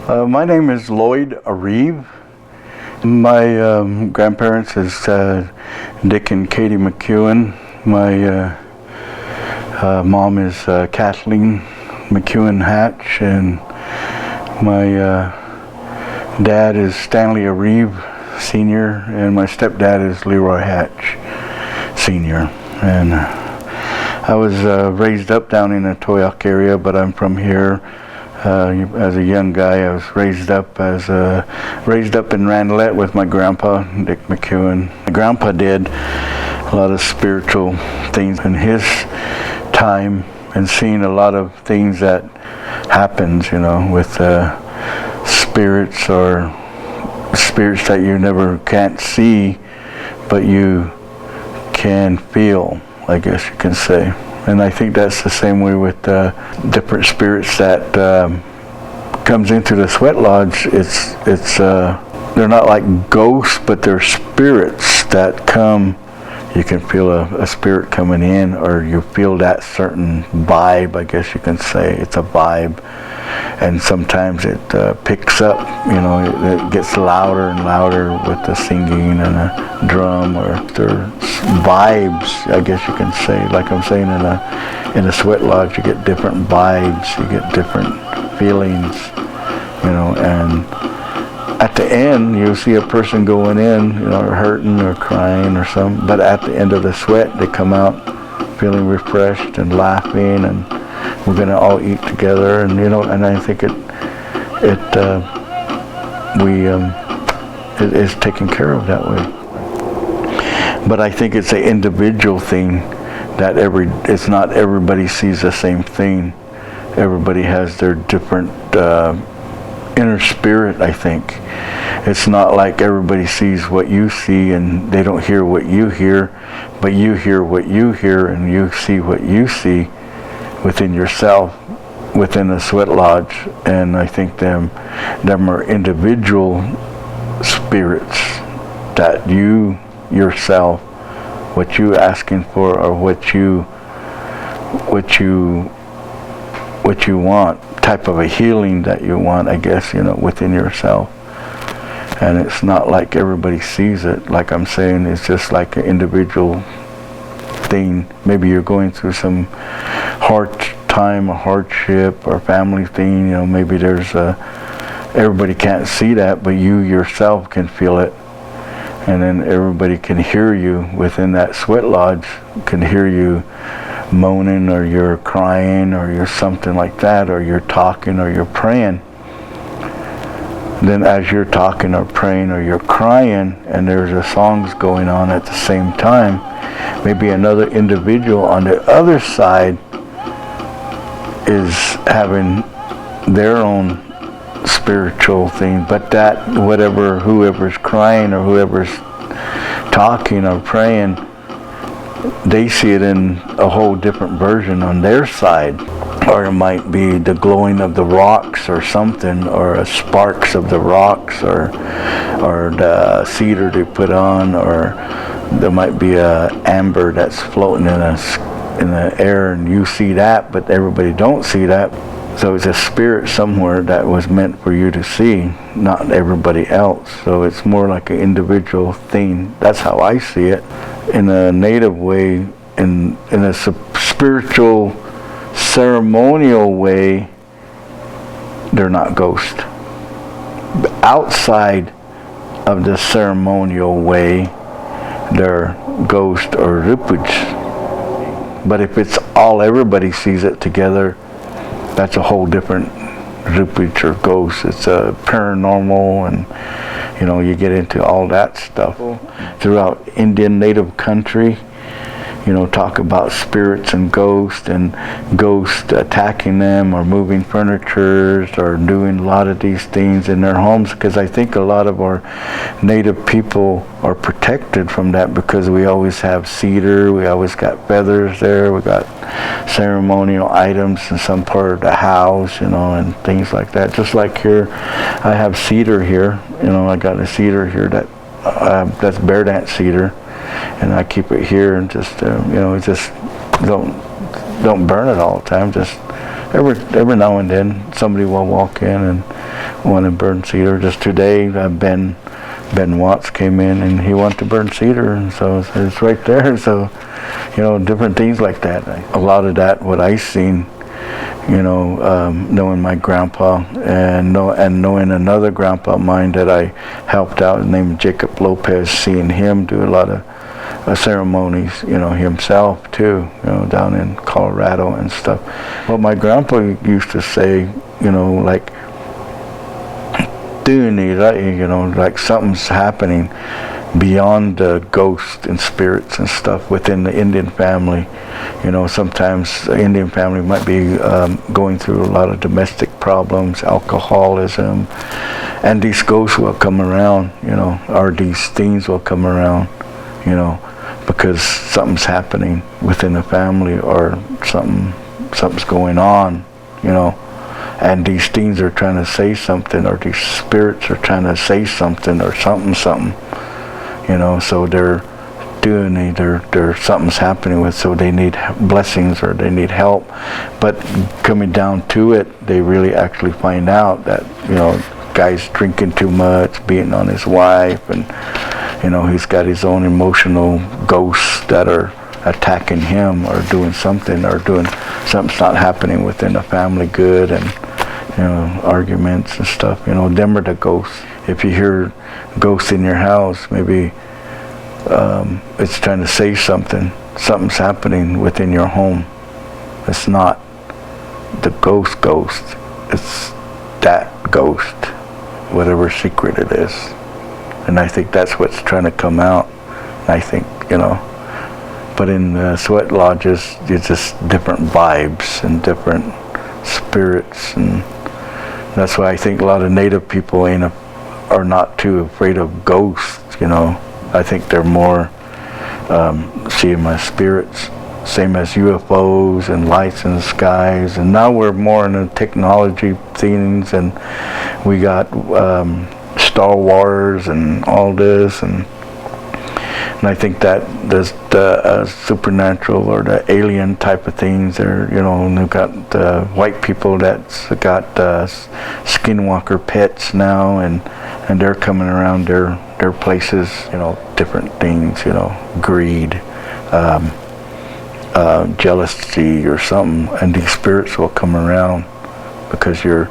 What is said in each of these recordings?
My name is LlOYD. My grandparents is Dick and Katie McEwen. My mom is Kathleen McEwen Hatch, and my dad is Stanley Areve Sr., and my stepdad is Leroy Hatch Sr. And I was raised up down in the Toyoak area, but I'm from here. As a young guy, I was raised up in RANDLETT with my grandpa, Dick McEwen. My grandpa did a lot of spiritual things in his time, and seen a lot of things that happens, with spirits, or spirits that you never can't see, but you can feel, I guess you can say. And I think that's the same way with different spirits that comes into the sweat lodge. They're not like ghosts, but they're spirits that come. You can feel a spirit coming in, or you feel that certain vibe, I guess you can say. It's a vibe. And sometimes it picks up, it gets louder and louder with the singing and a drum, or their vibes, I guess you can say. Like I'm saying, in a sweat lodge, you get different vibes, you get different feelings, and at the end, you see a person going in, or hurting or crying or something, but at the end of the sweat, they come out feeling refreshed and laughing, and we're going to all eat together, and and I think it is taken care of that way. But I think it's an individual thing that it's not everybody sees the same thing. Everybody has their different inner spirit, I think. It's not like everybody sees what you see and they don't hear what you hear, but you hear what you hear and you see what you see within yourself, within the sweat lodge. And I think them are individual spirits that you yourself, what you asking for, or what you want, type of a healing that you want, I guess, within yourself. And it's not like everybody sees it. Like I'm saying, it's just like an individual thing. Maybe you're going through some hard time, a hardship, or family thing, maybe there's everybody can't see that, but you yourself can feel it. And then everybody can hear you within that sweat lodge, can hear you moaning, or you're crying, or you're something like that, or you're talking, or you're praying. Then as you're talking or praying or you're crying, and there's a songs going on at the same time, maybe another individual on the other side is having their own spiritual thing, but that whoever's crying or whoever's talking or praying, they see it in a whole different version on their side. Or it might be the glowing of the rocks or something, or sparks of the rocks, or the cedar they put on, or there might be a amber that's floating in the air, and you see that, but everybody don't see that. So it's a spirit somewhere that was meant for you to see, not everybody else. So it's more like an individual thing. That's how I see it. In a native way, in a spiritual, ceremonial way, they're not ghosts. Outside of the ceremonial way, they're ghost or rupuj. But if it's all everybody sees it together, that's a whole different rupuj or ghost. It's a paranormal, and you get into all that stuff. Throughout Indian native country, talk about spirits and ghosts attacking them, or moving furnitures, or doing a lot of these things in their homes, because I think a lot of our native people are protected from that, because we always have cedar, we always got feathers there, we got ceremonial items in some part of the house, and things like that. Just like here, I have cedar here, I got a cedar here that's bear dance cedar, and I keep it here, and just just don't burn it all the time. Just every now and then somebody will walk in and want to burn cedar. Just today, Ben Watts came in and he wanted to burn cedar, and so it's right there. So, you know, different things like that. A lot of that, what I seen, you know, knowing my grandpa and knowing another grandpa of mine that I helped out, named Jacob Lopez, seeing him do a lot of ceremonies, you know, himself too, you know, down in Colorado and stuff. Well, my grandpa used to say, you know, like, doing these, you know, like something's happening beyond ghosts and spirits and stuff within the Indian family. You know, sometimes the Indian family might be going through a lot of domestic problems, alcoholism, and these ghosts will come around, you know, or these things will come around, you know, because something's happening within the family, or something's going on, you know. And these things are trying to say something, or these spirits are trying to say something, or something, you know. So they're doing either something's happening with, so they need blessings or they need help. But coming down to it, they really actually find out that, you know, guy's drinking too much, beating on his wife, and, you know, he's got his own emotional ghosts that are attacking him, or doing something, or doing something's not happening within the family good, and, you know, arguments and stuff. You know, them are the ghosts. If you hear ghosts in your house, maybe it's trying to say something's happening within your home. It's not the ghost, it's that ghost, whatever secret it is. And I think that's what's trying to come out. I think, you know. But in sweat lodges, it's just different vibes and different spirits, and that's why I think a lot of native people are not too afraid of ghosts. You know, I think they're more seeing my spirits, same as UFOs and lights in the skies. And now we're more into technology things, and we got Star Wars and all this, and I think that the supernatural or the alien type of things are, you know, and they've got white people that's got skinwalker pets now, and they're coming around their places, you know, different things, you know, greed, jealousy or something, and these spirits will come around because you're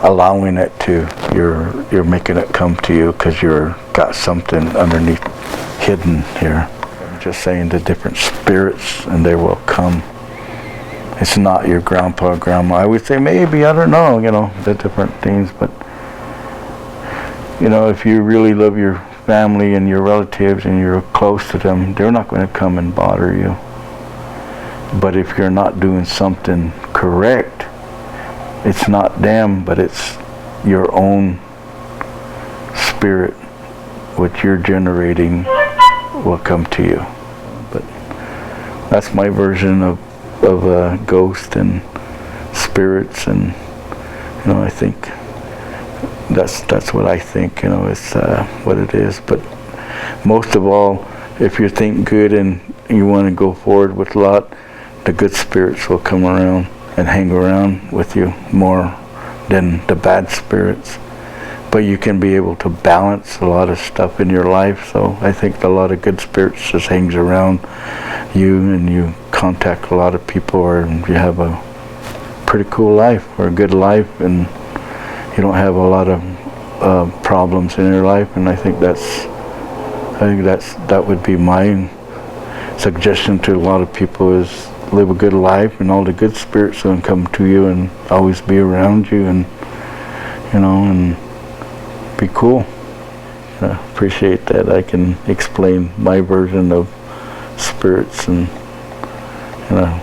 allowing it to, you're making it come to you because you're got something underneath hidden here. I'm just saying the different spirits, and they will come. It's not your grandpa or grandma. I would say maybe, I don't know, you know, the different things, but, you know, if you really love your family and your relatives and you're close to them, they're not going to come and bother you. But if you're not doing something correct, it's not them, but it's your own spirit, what you're generating will come to you. But that's my version of ghost and spirits, and, you know, I think that's what I think, you know, it's what it is. But most of all, if you think good and you want to go forward with a lot, the good spirits will come around and hang around with you more than the bad spirits. But you can be able to balance a lot of stuff in your life. So I think a lot of good spirits just hangs around you, and you contact a lot of people, or you have a pretty cool life or a good life, and you don't have a lot of problems in your life. And I think that would be my suggestion to a lot of people, is live a good life, and all the good spirits will come to you and always be around you, and, you know, and be cool. Appreciate that I can explain my version of spirits, and, you know,